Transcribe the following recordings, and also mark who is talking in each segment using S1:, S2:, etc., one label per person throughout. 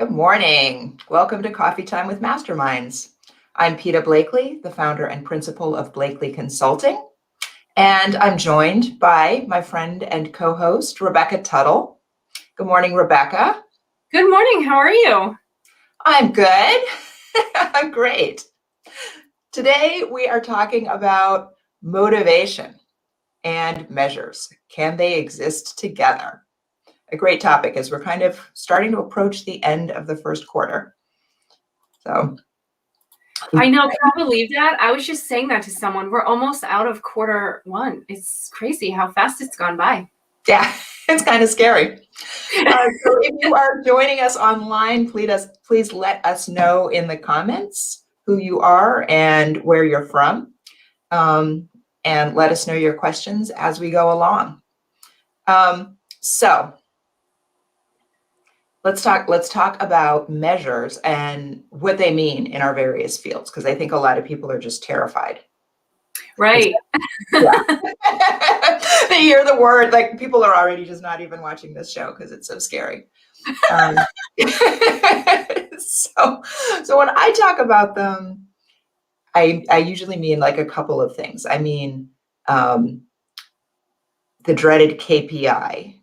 S1: Good morning. Welcome to Coffee Time with Masterminds. I'm Peta Blakely, the founder and principal of Blakely Consulting, and I'm joined by my friend and co-host, Rebecca Tuttle. Good morning, Rebecca.
S2: Good morning. How are you?
S1: I'm good. I'm great. Today, we are talking about motivation and measures. Can they exist together? A great topic as we're kind of starting to approach the end of the first quarter. So
S2: I know, can you believe that? I was just saying that to someone. We're almost out of quarter one. It's crazy how fast it's gone by.
S1: Yeah, it's kind of scary. So if you are joining us online, please let us know in the comments who you are and where you're from. And let us know your questions as we go along. So let's talk about measures and what they mean in our various fields, because I think a lot of people are just terrified.
S2: Right.
S1: Yeah. They hear the word, like people are already just not even watching this show because it's so scary. So when I talk about them, I usually mean like a couple of things. I mean, the dreaded KPI,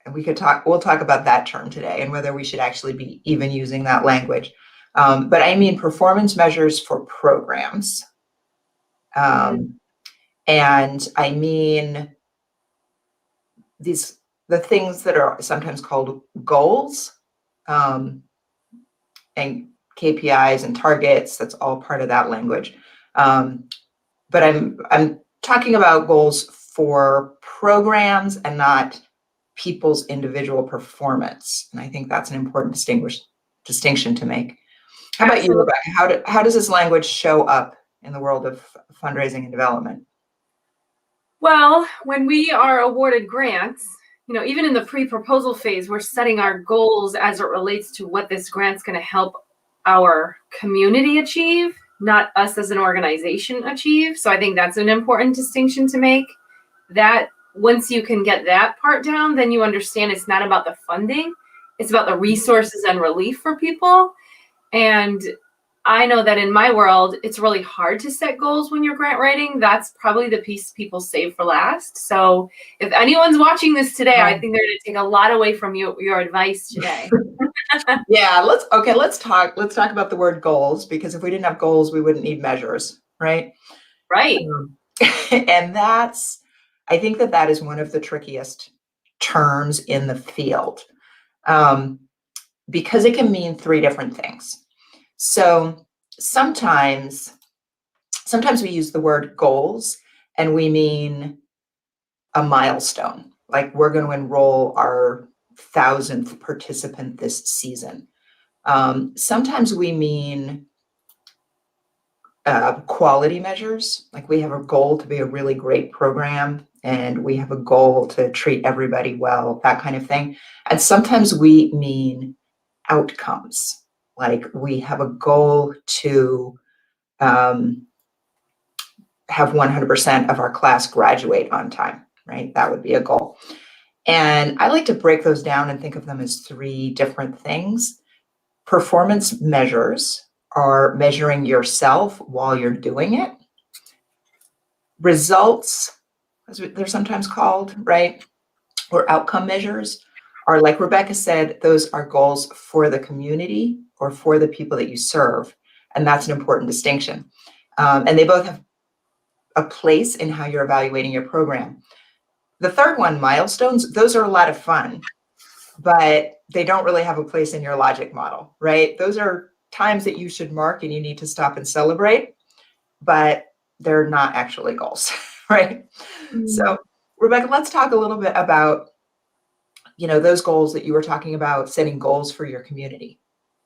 S1: and we'll talk about that term today and whether we should actually be even using that language. But I mean performance measures for programs. And I mean the things that are sometimes called goals, and KPIs and targets. That's all part of that language. But I'm talking about goals for programs and not people's individual performance. And I think that's an important distinction to make. How about you, Rebecca? How does this language show up in the world of fundraising and development?
S2: Well, when we are awarded grants, even in the pre-proposal phase, we're setting our goals as it relates to what this grant's going to help our community achieve, not us as an organization achieve. So I think that's an important distinction to make. That once you can get that part down, then you understand it's not about the funding, it's about the resources and relief for people. And I know that in my world, it's really hard to set goals when you're grant writing. That's probably the piece people save for last. So if anyone's watching this today, I think they're going to take a lot away from your advice today.
S1: Yeah, let's talk about the word goals, because if we didn't have goals, we wouldn't need measures, right?
S2: Right.
S1: And I think that is one of the trickiest terms in the field, because it can mean three different things. So sometimes we use the word goals and we mean a milestone, like we're going to enroll our 1,000th participant this season. Sometimes we mean quality measures, like we have a goal to be a really great program and we have a goal to treat everybody well, that kind of thing. And sometimes we mean outcomes, like we have a goal to have 100% of our class graduate on time, right? That would be a goal. And I like to break those down and think of them as three different things. Performance measures are measuring yourself while you're doing it. Results, as they're sometimes called, right? Or outcome measures are, like Rebecca said, those are goals for the community or for the people that you serve. And that's an important distinction. And they both have a place in how you're evaluating your program. The third one, milestones, those are a lot of fun, but they don't really have a place in your logic model, right? Those are times that you should mark and you need to stop and celebrate, but they're not actually goals, right? Mm-hmm. So Rebecca, let's talk a little bit about, those goals that you were talking about, setting goals for your community.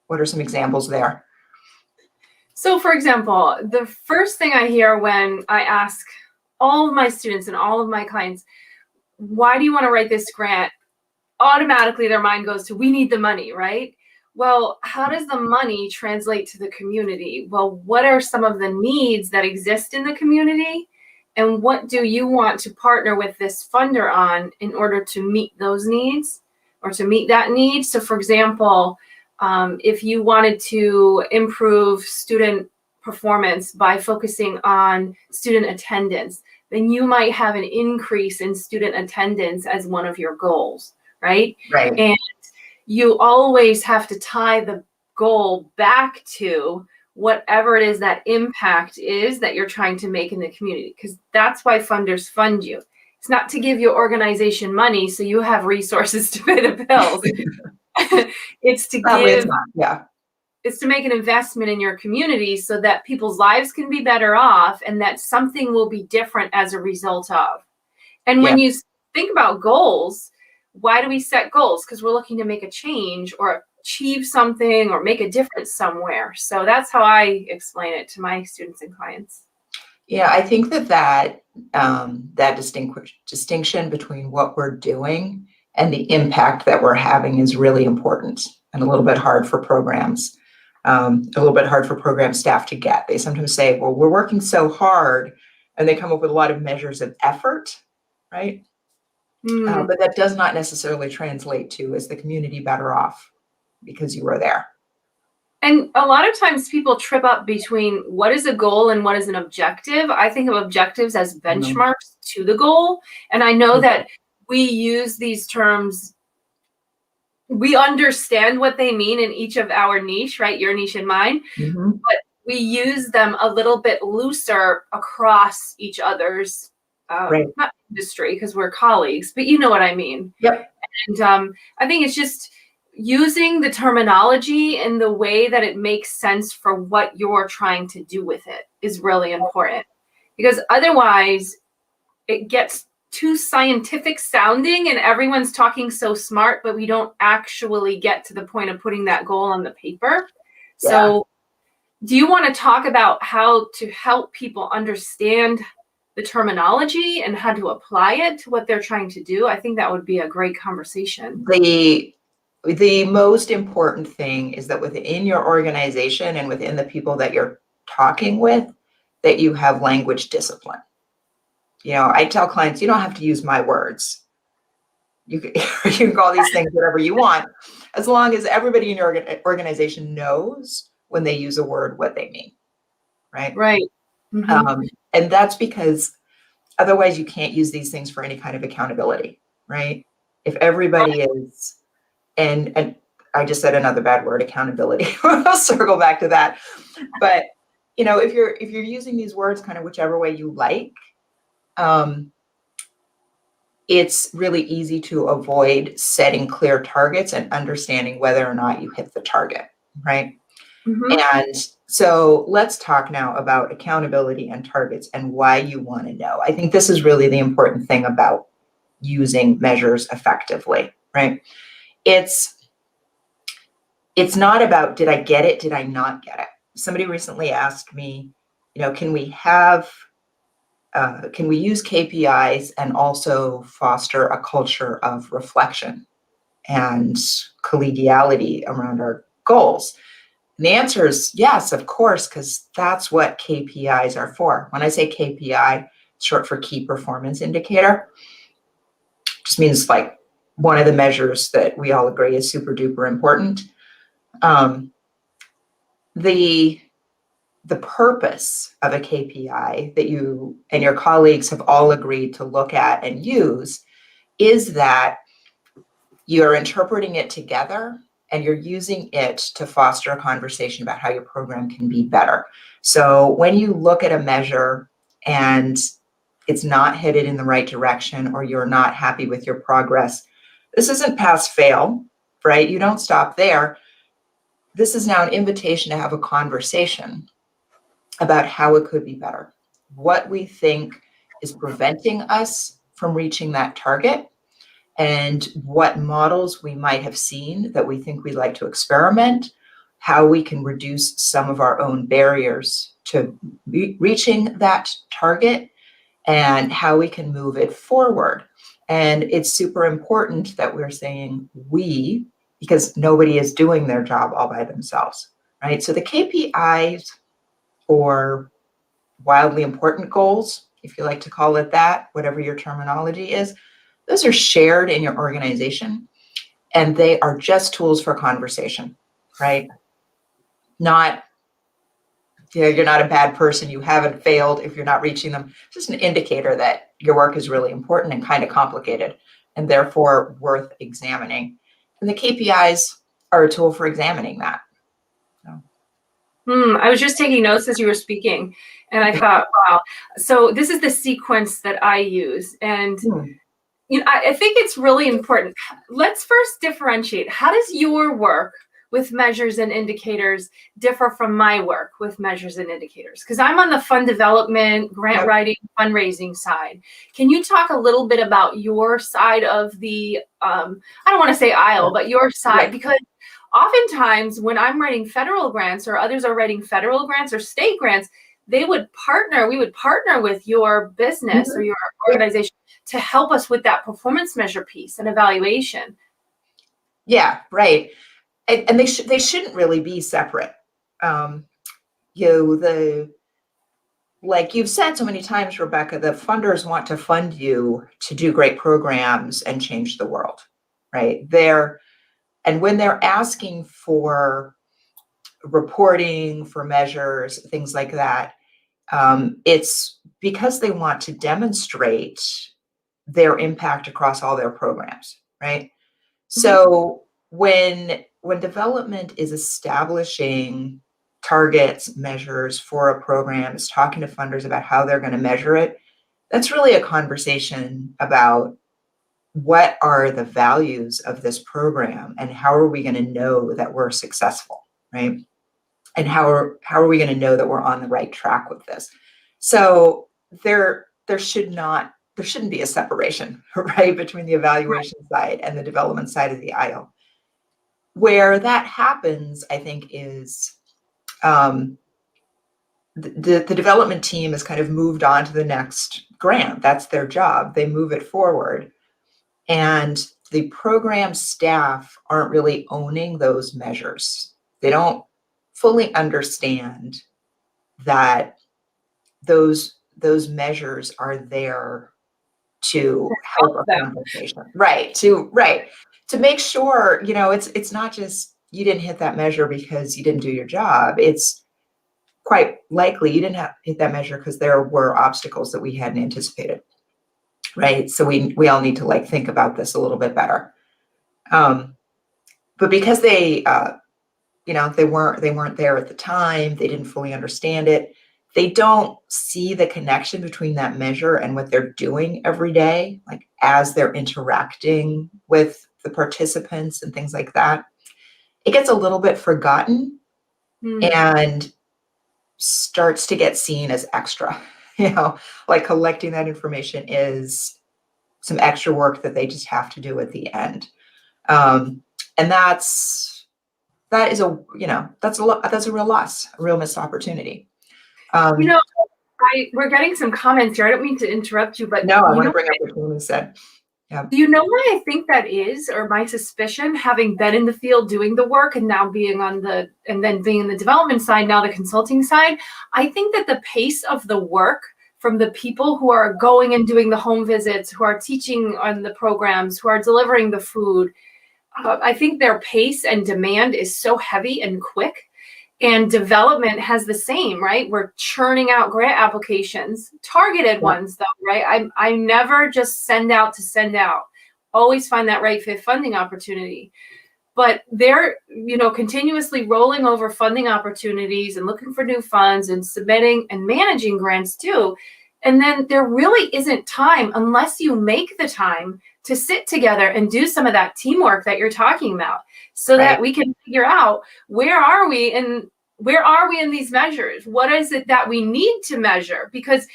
S1: What are some examples there?
S2: So for example, the first thing I hear when I ask all of my students and all of my clients, why do you want to write this grant? Automatically their mind goes to, we need the money, right? Well, how does the money translate to the community? Well, what are some of the needs that exist in the community? And what do you want to partner with this funder on in order to meet those needs or to meet that need? So for example, If you wanted to improve student performance by focusing on student attendance, then you might have an increase in student attendance as one of your goals, right?
S1: Right.
S2: And you always have to tie the goal back to whatever it is that impact is that you're trying to make in the community, because that's why funders fund you. It's not to give your organization money so you have resources to pay the bills. It's to
S1: Probably it's
S2: give,
S1: not. Yeah.
S2: it's to make an investment in your community so that people's lives can be better off and that something will be different as a result of. And
S1: Yeah.
S2: when you think about goals, why do we set goals? Because we're looking to make a change or achieve something or make a difference somewhere. So that's how I explain it to my students and clients.
S1: Yeah, I think that distinction between what we're doing and the impact that we're having is really important and a little bit hard for programs, a little bit hard for program staff to get. They sometimes say, well, we're working so hard, and they come up with a lot of measures of effort, right? But that does not necessarily translate to, is the community better off because you were there?
S2: And a lot of times people trip up between what is a goal and what is an objective. I think of objectives as benchmarks to the goal. And I know that we use these terms, we understand what they mean in each of our niche, right? Your niche and mine.
S1: Mm-hmm.
S2: But we use them a little bit looser across each other's,
S1: Right.
S2: not industry because we're colleagues, but you know what I mean.
S1: Yep.
S2: And I think it's just using the terminology in the way that it makes sense for what you're trying to do with it is really important, because otherwise it gets too scientific sounding and everyone's talking so smart, but we don't actually get to the point of putting that goal on the paper.
S1: Yeah.
S2: So do you want to talk about how to help people understand the terminology and how to apply it to what they're trying to do? I think that would be a great conversation.
S1: The most important thing is that within your organization and within the people that you're talking with, that you have language discipline. You know, I tell clients, you don't have to use my words. You can call these things whatever you want, as long as everybody in your organization knows when they use a word what they mean, right?
S2: Right. Mm-hmm.
S1: And that's because otherwise you can't use these things for any kind of accountability, right? If everybody is, and I just said another bad word, accountability. I'll circle back to that. But you know, if you're using these words kind of whichever way you like, it's really easy to avoid setting clear targets and understanding whether or not you hit the target, right? Mm-hmm. And so let's talk now about accountability and targets and why you want to know. I think this is really the important thing about using measures effectively, right? It's not about, did I get it? Did I not get it? Somebody recently asked me, you know, can we use KPIs and also foster a culture of reflection and collegiality around our goals? And the answer is yes, of course, because that's what KPIs are for. When I say KPI, it's short for key performance indicator. It just means like one of the measures that we all agree is super duper important. The purpose of a KPI that you and your colleagues have all agreed to look at and use is that you're interpreting it together and you're using it to foster a conversation about how your program can be better. So when you look at a measure and it's not headed in the right direction or you're not happy with your progress, this isn't pass fail, right? You don't stop there. This is now an invitation to have a conversation about how it could be better, what we think is preventing us from reaching that target, and what models we might have seen that we think we'd like to experiment, how we can reduce some of our own barriers to reaching that target, and how we can move it forward. And it's super important that we're saying we, because nobody is doing their job all by themselves, right? So the KPIs, or wildly important goals, if you like to call it that, whatever your terminology is, those are shared in your organization, and they are just tools for conversation. right? Not, you're not a bad person, you haven't failed if you're not reaching them. It's just an indicator that your work is really important and kind of complicated and therefore worth examining. And the KPIs are a tool for examining that.
S2: I was just taking notes as you were speaking, and I thought, wow. So this is the sequence that I use, and I think it's really important. Let's first differentiate. How does your work with measures and indicators differ from my work with measures and indicators? Because I'm on the fund development, grant writing, fundraising side. Can you talk a little bit about your side of the, I don't want to say aisle, but your side? Because oftentimes when I'm writing federal grants or others are writing federal grants or state grants, we would partner with your business or your organization to help us with that performance measure piece and evaluation.
S1: Yeah, right. And they shouldn't really be separate. Like you've said so many times, Rebecca, the funders want to fund you to do great programs and change the world, right? And when they're asking for reporting, for measures, things like that, it's because they want to demonstrate their impact across all their programs, right? So when development is establishing targets, measures for a program, is talking to funders about how they're going to measure it, that's really a conversation about what are the values of this program and how are we going to know that we're successful, right? And how are we going to know that we're on the right track with this? So there shouldn't be a separation, right, between the evaluation side and the development side of the aisle. Where that happens, I think, is the development team has kind of moved on to the next grant. That's their job. They move it forward. And the program staff aren't really owning those measures. They don't fully understand that those measures are there to help a conversation, right? To make sure, it's not just you didn't hit that measure because you didn't do your job. It's quite likely you didn't hit that measure because there were obstacles that we hadn't anticipated, right? So we all need to think about this a little bit better. But because they weren't there at the time, they didn't fully understand it. They don't see the connection between that measure and what they're doing every day, like as they're interacting with the participants and things like that. It gets a little bit forgotten and starts to get seen as extra, like collecting that information is some extra work that they just have to do at the end. And that's a real loss, a real missed opportunity.
S2: We're getting some comments here. I don't mean to interrupt you, but
S1: no, I want to bring up what Julie said. Yeah.
S2: Do you know what I think that is, or my suspicion, having been in the field doing the work and now being in the development side, now the consulting side? I think that the pace of the work from the people who are going and doing the home visits, who are teaching on the programs, who are delivering the food, I think their pace and demand is so heavy and quick. And development has the same, right? We're churning out grant applications, targeted ones though, right? I never just send out to send out. Always find that right fit funding opportunity. But they're, continuously rolling over funding opportunities and looking for new funds and submitting and managing grants too. And then there really isn't time, unless you make the time, to sit together and do some of that teamwork that you're talking about, so that we can figure out where are we in these measures? What is it that we need to measure? Because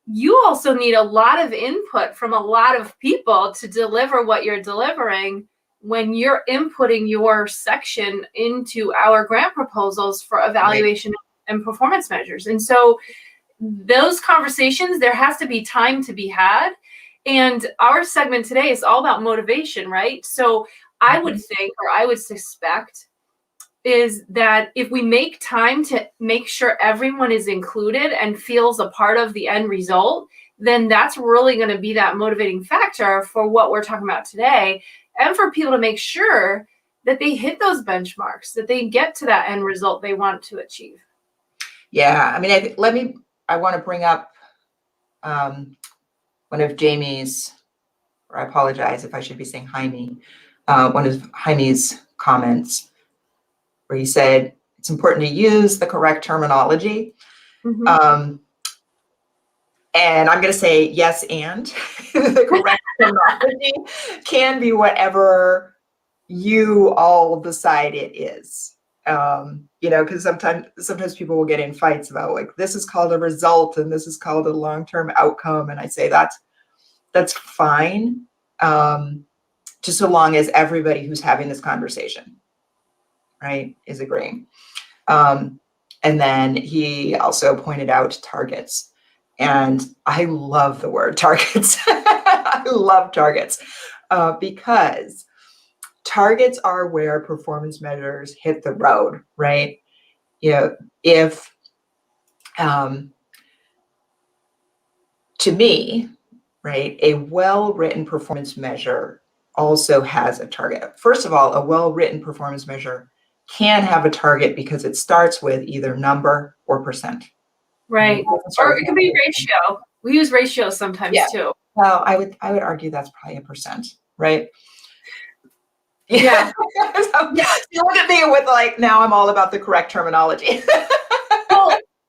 S2: you also need a lot of input from a lot of people to deliver what you're delivering when you're inputting your section into our grant proposals for evaluation and performance measures. And so those conversations, there has to be time to be had. And our segment today is all about motivation, right? So I would think, or I would suspect, is that if we make time to make sure everyone is included and feels a part of the end result, then that's really going to be that motivating factor for what we're talking about today, and for people to make sure that they hit those benchmarks, that they get to that end result they want to achieve.
S1: Yeah, I mean, I want to bring up one of Jamie's, or I apologize if I should be saying Jaime, one of Jaime's comments where he said, it's important to use the correct terminology.
S2: Mm-hmm.
S1: And I'm going to say yes, and the correct terminology can be whatever you all decide it is. Because sometimes people will get in fights about like, this is called a result and this is called a long-term outcome. And I say that's fine, just so long as everybody who's having this conversation, right, is agreeing. And then he also pointed out targets. And I love the word targets. I love targets because targets are where performance measures hit the road, right? If to me, right, a well-written performance measure also has a target. First of all, a well-written performance measure can have a target because it starts with either number or percent.
S2: Right. Or it could be ratio. We use ratio sometimes too.
S1: Well, I would argue that's probably a percent, right?
S2: Yeah.
S1: So, yeah. You look at me with like, now I'm all about the correct terminology.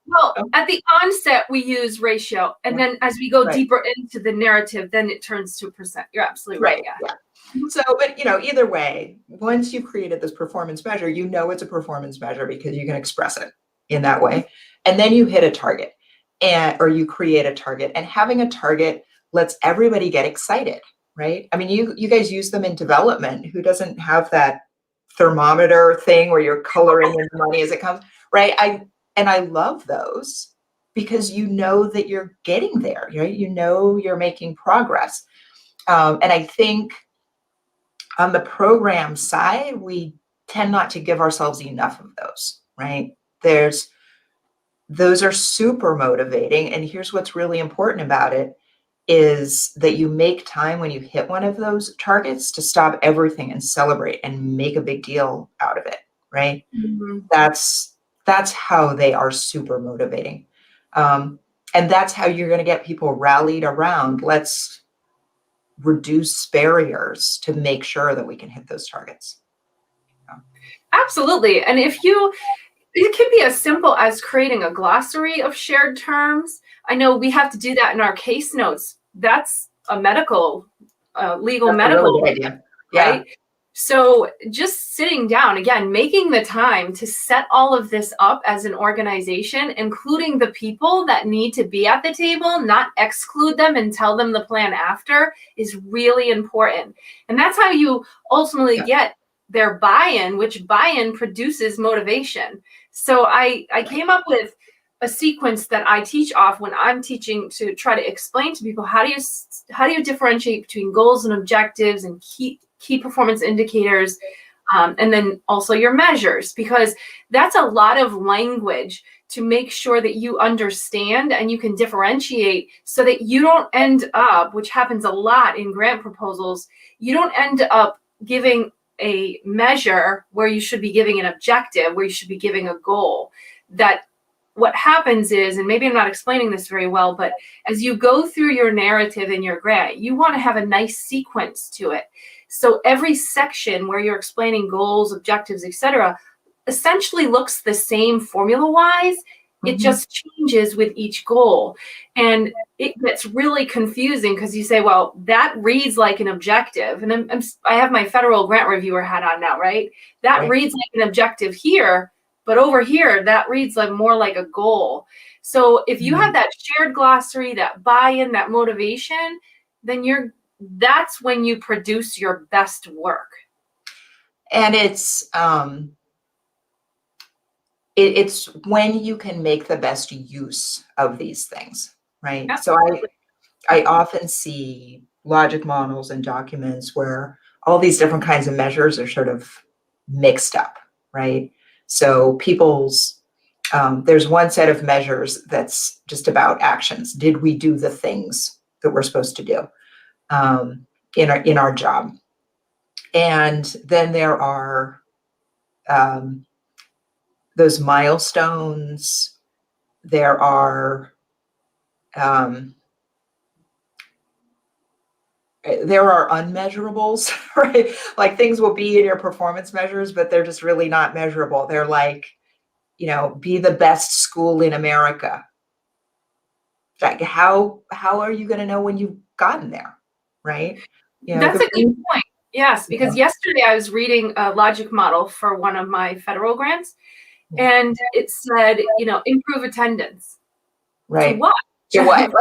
S2: Well, at the onset we use ratio, and then as we go deeper into the narrative, then it turns to percent. You're absolutely right. Yeah.
S1: So, but either way, once you've created this performance measure, it's a performance measure because you can express it in that way. And then you hit a target or you create a target, and having a target lets everybody get excited, right? I mean, you guys use them in development. Who doesn't have that thermometer thing where you're coloring in money as it comes, right? I love those because that you're getting there, right? You're making progress. And I think on the program side, we tend not to give ourselves enough of those, right? Those are super motivating. And here's what's really important about it is that you make time when you hit one of those targets to stop everything and celebrate and make a big deal out of it, right?
S2: Mm-hmm.
S1: That's how they are super motivating. And that's how you're going to get people rallied around. Let's reduce barriers to make sure that we can hit those targets.
S2: Absolutely. And it can be as simple as creating a glossary of shared terms. I know we have to do that in our case notes. That's a medical, legal
S1: That's
S2: medical,
S1: a really good idea.
S2: Right? Yeah. So just sitting down, again, making the time to set all of this up as an organization, including the people that need to be at the table, not exclude them and tell them the plan after, is really important. And that's how you ultimately get their buy-in, which buy-in produces motivation. So I came up with a sequence that I teach off when I'm teaching to try to explain to people how do you differentiate between goals and objectives and key performance indicators, and then also your measures, because that's a lot of language to make sure that you understand and you can differentiate so that you don't end up, which happens a lot in grant proposals, you don't end up giving a measure where you should be giving an objective, where you should be giving a goal. That what happens is, and maybe I'm not explaining this very well, but as you go through your narrative in your grant, you want to have a nice sequence to it. So every section where you're explaining goals, objectives, etc., essentially looks the same formula-wise. It just changes with each goal. And it gets really confusing because you say, well, that reads like an objective. And I have my federal grant reviewer hat on now, right? That reads like an objective here, but over here, that reads like more like a goal. So if you have that shared glossary, that buy-in, that motivation, then that's when you produce your best work. And
S1: it's when you can make the best use of these things, right? Absolutely. So I often see logic models and documents where all these different kinds of measures are sort of mixed up, right? So there's one set of measures that's just about actions. Did we do the things that we're supposed to do in our job? And then there are those milestones. There are unmeasurables, right? Like things will be in your performance measures, but they're just really not measurable. They're like, be the best school in America. Like how are you going to know when you've gotten there, right?
S2: That's a good point. Yes, because yesterday I was reading a logic model for one of my federal grants, and it said, improve attendance.
S1: Right.
S2: To what?
S1: To what?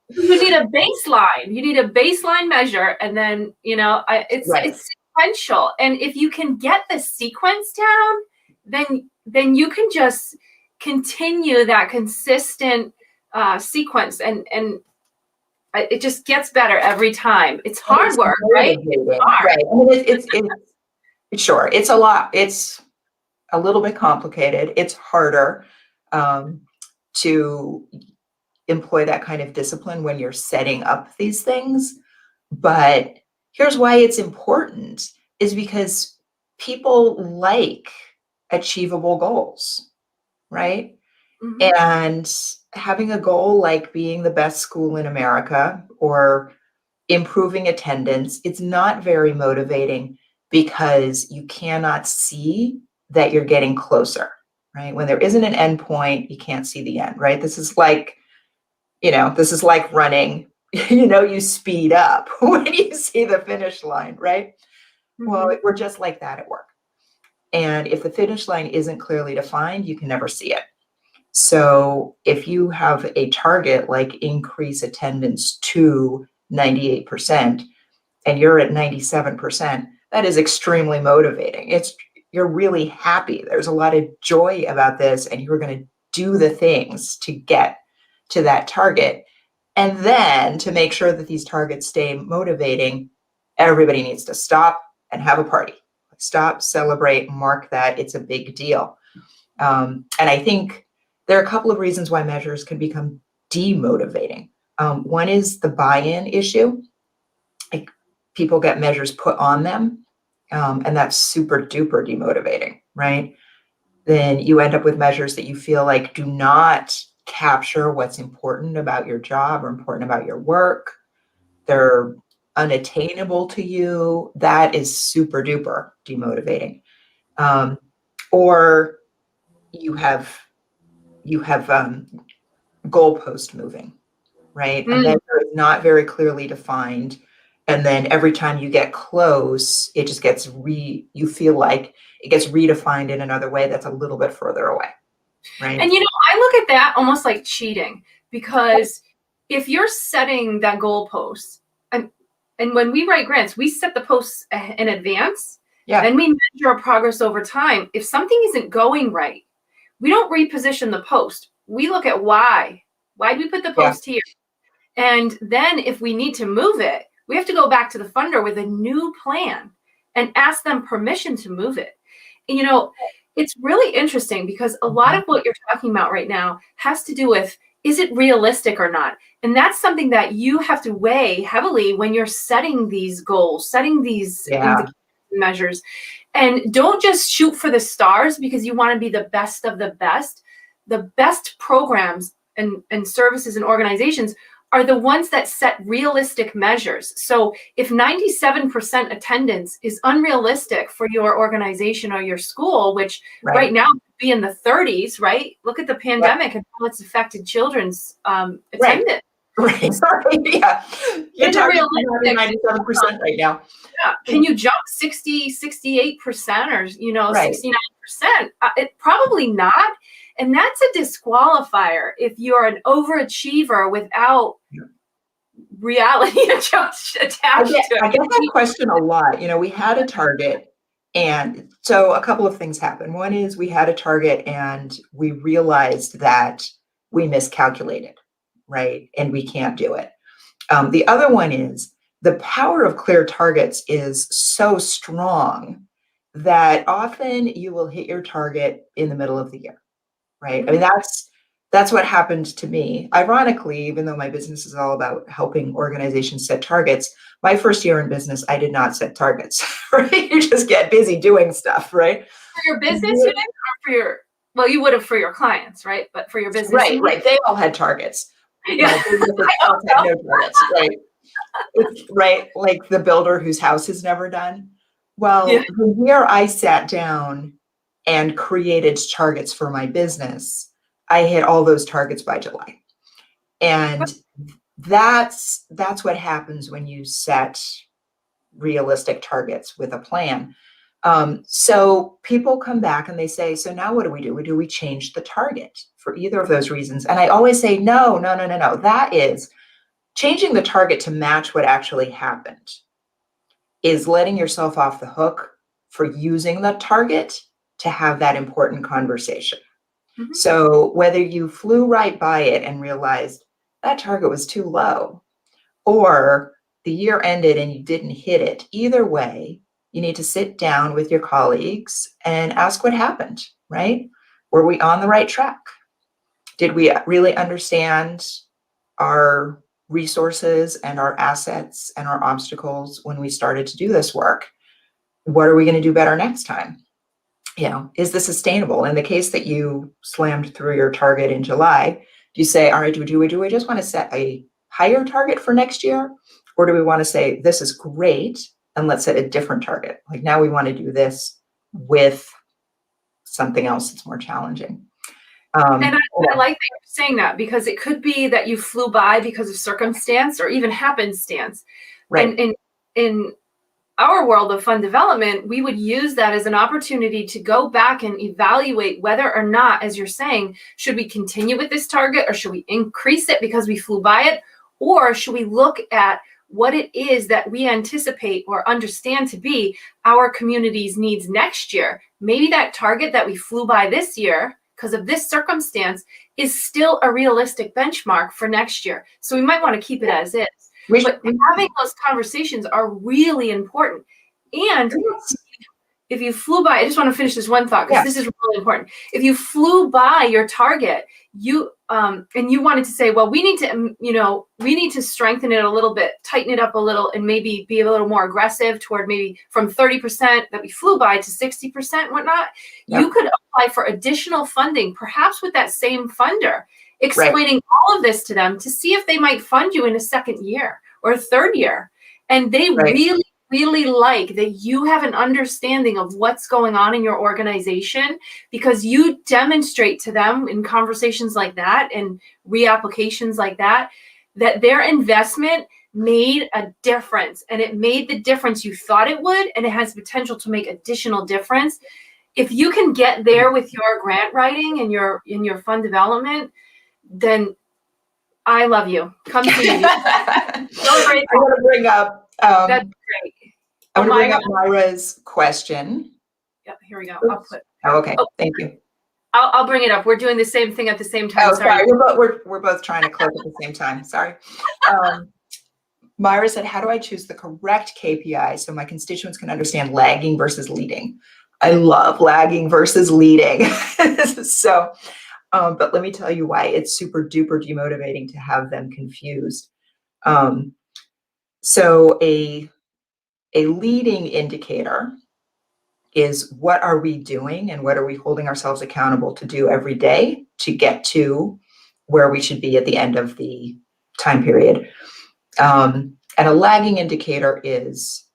S2: You need a baseline. You need a baseline measure, and then it's sequential. And if you can get the sequence down, then you can just continue that consistent sequence, and it just gets better every time. It's hard work, right? It's hard.
S1: Right. I mean, it's sure. It's a lot. It's a little bit complicated. It's harder to employ that kind of discipline when you're setting up these things. But here's why it's important, is because people like achievable goals, right?
S2: Mm-hmm.
S1: And having a goal like being the best school in America or improving attendance, it's not very motivating because you cannot see that you're getting closer, right? When there isn't an end point, you can't see the end, right? This is like running, you speed up when you see the finish line, right? Mm-hmm. Well, we're just like that at work. And if the finish line isn't clearly defined, you can never see it. So if you have a target like increase attendance to 98% and you're at 97%, that is extremely motivating. You're really happy. There's a lot of joy about this, and you're going to do the things to get to that target. And then to make sure that these targets stay motivating, everybody needs to stop and have a party. Stop, celebrate, mark that. It's a big deal. And I think there are a couple of reasons why measures can become demotivating. One is the buy-in issue. Like people get measures put on them, and that's super duper demotivating, right? Then you end up with measures that you feel like do not capture what's important about your job or important about your work. They're unattainable to you. That is super duper demotivating. Or you have goalpost moving, right? A measure is not very clearly defined. And then every time you get close, it just gets you feel like it gets redefined in another way that's a little bit further away, right?
S2: And I look at that almost like cheating, because if you're setting that goalpost, and when we write grants, we set the posts in advance, then we measure our progress over time. If something isn't going right, we don't reposition the post. We look at why. Why did we put the post here? And then if we need to move it, we have to go back to the funder with a new plan and ask them permission to move it. And, it's really interesting because a lot of what you're talking about right now has to do with, is it realistic or not? And that's something that you have to weigh heavily when you're setting these goals, setting these measures. And don't just shoot for the stars because you want to be the best of the best. The best programs and services and organizations are the ones that set realistic measures. So if 97% attendance is unrealistic for your organization or your school, which right now could be in the 30s, right? Look at the pandemic and how it's affected children's attendance.
S1: Right. Yeah. You're talking 97% right now.
S2: Yeah. Can you jump 60, 68% or 69%? Probably not. And that's a disqualifier if you're an overachiever without reality attached to it.
S1: I get that question a lot. We had a target, and so a couple of things happened. One is we had a target and we realized that we miscalculated, right? And we can't do it. The other one is the power of clear targets is so strong that often you will hit your target in the middle of the year, right? I mean, that's what happened to me. Ironically, even though my business is all about helping organizations set targets, my first year in business, I did not set targets, right? You just get busy doing stuff, right?
S2: For your business unit or for your, well, you would have for your clients, right? But for your business
S1: Right,
S2: unit?
S1: right. They all had targets.
S2: Yeah.
S1: My business itself had no targets, right? It's right, like the builder whose house is never done. Well,
S2: Yeah.
S1: the year I sat down and created targets for my business, I hit all those targets by July. And that's what happens when you set realistic targets with a plan. So people come back and they say, so now what do we do? Do we change the target for either of those reasons? And I always say, no. That is changing the target to match what actually happened is letting yourself off the hook for using the target to have that important conversation.
S2: Mhm.
S1: So whether you flew right by it and realized that target was too low, or the year ended and you didn't hit it, either way, you need to sit down with your colleagues and ask what happened, right? Were we on the right track? Did we really understand our resources and our assets and our obstacles when we started to do this work? What are we going to do better next time? Is this sustainable? In the case that you slammed through your target in July, you say, all right, do we just want to set a higher target for next year? Or do we want to say, this is great, and let's set a different target? Like now we want to do this with something else that's more challenging.
S2: And I like that you're saying that, because it could be that you flew by because of circumstance or even happenstance.
S1: Right.
S2: And in our world of fund development, we would use that as an opportunity to go back and evaluate whether or not, as you're saying, should we continue with this target, or should we increase it because we flew by it? Or should we look at what it is that we anticipate or understand to be our community's needs next year? Maybe that target that we flew by this year because of this circumstance is still a realistic benchmark for next year. So we might want to keep it as is. But having those conversations are really important. And if you flew by, I just want to finish this one thought, because this is really important. If you flew by your target, you and you wanted to say, well, we need to strengthen it a little bit, tighten it up a little, and maybe be a little more aggressive toward maybe from 30% that we flew by to 60%, whatnot. Yep. You could apply for additional funding, perhaps with that same funder, explaining all of this to them to see if they might fund you in a second year or a third year. And they really like that you have an understanding of what's going on in your organization, because you demonstrate to them in conversations like that and reapplications like that, that their investment made a difference, and it made the difference you thought it would, and it has potential to make additional difference. If you can get there with your grant writing and your fund development, then I love you. Come see me. Celebrate.
S1: I want to bring up.
S2: That's great.
S1: I want to bring up Myra's question.
S2: Yep, here we go.
S1: Oops.
S2: I'll put.
S1: Oh, okay. Thank you.
S2: I'll bring it up. We're doing the same thing at the same time.
S1: Oh, sorry. We're both trying to click at the same time. Sorry. Myra said, how do I choose the correct KPI so my constituents can understand lagging versus leading? I love lagging versus leading. So, but let me tell you why it's super duper demotivating to have them confused. So a leading indicator is what are we doing and what are we holding ourselves accountable to do every day to get to where we should be at the end of the time period. And a lagging indicator is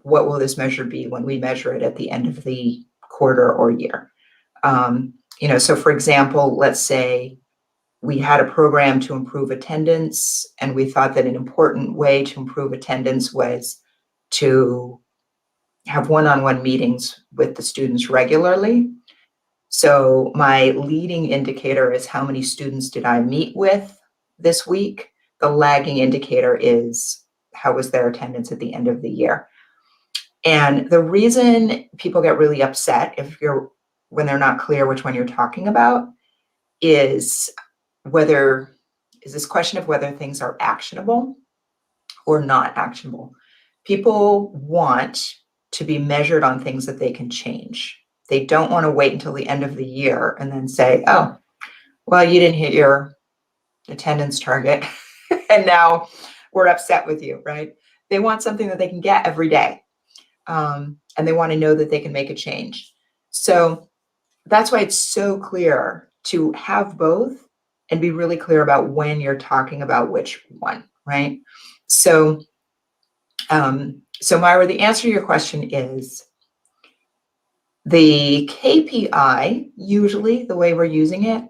S1: what will this measure be when we measure it at the end of the quarter or year. So for example, let's say we had a program to improve attendance, and we thought that an important way to improve attendance was to have one-on-one meetings with the students regularly. So my leading indicator is how many students did I meet with this week? The lagging indicator is how was their attendance at the end of the year? And the reason people get really upset when they're not clear which one you're talking about is this question of whether things are actionable or not actionable. People want to be measured on things that they can change. They don't want to wait until the end of the year and then say, oh, well, you didn't hit your attendance target and now we're upset with you, right? They want something that they can get every day. And they want to know that they can make a change. So that's why it's so clear to have both and be really clear about when you're talking about which one, right? So, Myra, the answer to your question is the KPI, usually the way we're using it,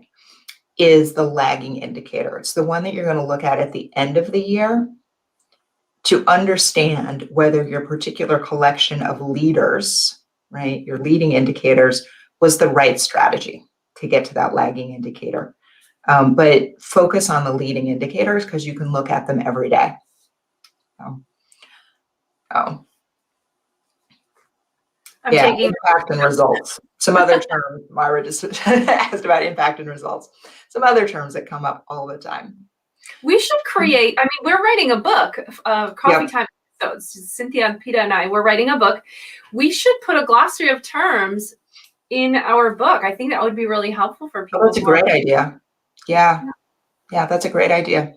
S1: is the lagging indicator. It's the one that you're going to look at the end of the year to understand whether your particular collection of leaders, right, your leading indicators, was the right strategy to get to that lagging indicator. But focus on the leading indicators because you can look at them every day.
S2: I'm taking
S1: impact and results. Some other terms, Myra just asked about impact and results. Some other terms that come up all the time.
S2: We should create, I mean, we're writing a book of coffee time episodes. Cynthia and Peta and I, we're writing a book. We should put a glossary of terms in our book. I think that would be really helpful for people.
S1: Oh, that's a great idea. Yeah, that's a great idea.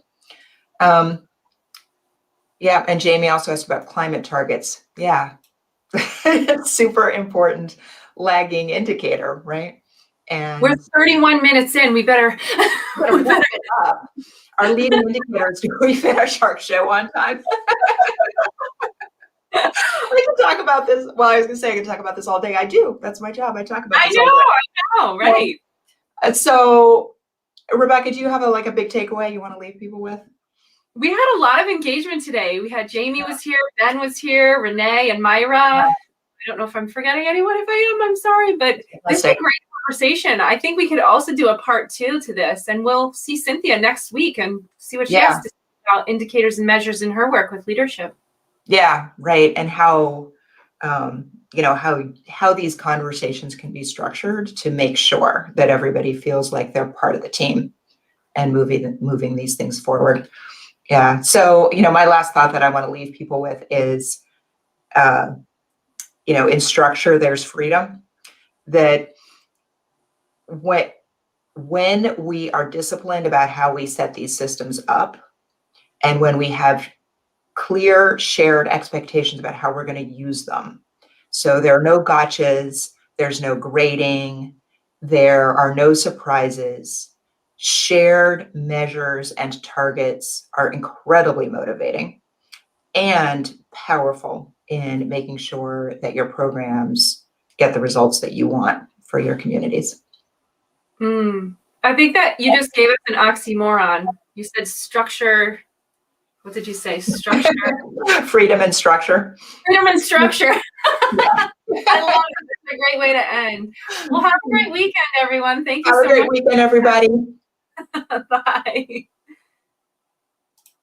S1: And Jamie also asked about climate targets. Yeah, super important lagging indicator, right? And
S2: we're 31 minutes in. We better
S1: wrap it up. Our leading indicators, do we finish our show on time? We can talk about this. Well, I was going to say I can talk about this all day. I do. That's my job. I talk about this all day.
S2: I know, right?
S1: So, Rebecca, do you have a big takeaway you want to leave people with?
S2: We had a lot of engagement today. We had Jamie was here, Ben was here, Renee and Myra. I don't know if I'm forgetting anyone. If I am, I'm sorry. But this is a great conversation. I think we could also do a part 2 to this, and we'll see Cynthia next week and see what she has to say about indicators and measures in her work with leadership. Yeah, right. And how, how these conversations can be structured to make sure that everybody feels like they're part of the team and moving these things forward. Yeah. So, my last thought that I want to leave people with is, in structure, there's freedom. That when we are disciplined about how we set these systems up, and when we have clear shared expectations about how we're going to use them. So there are no gotchas, there's no grading, there are no surprises. Shared measures and targets are incredibly motivating and powerful in making sure that your programs get the results that you want for your communities. I think that you just gave us an oxymoron. You said structure. What did you say? Structure. Freedom and structure. Freedom and structure. I love it. It's a great way to end. Well, have a great weekend, everyone. Thank you so much. Have a great weekend, everybody. Bye.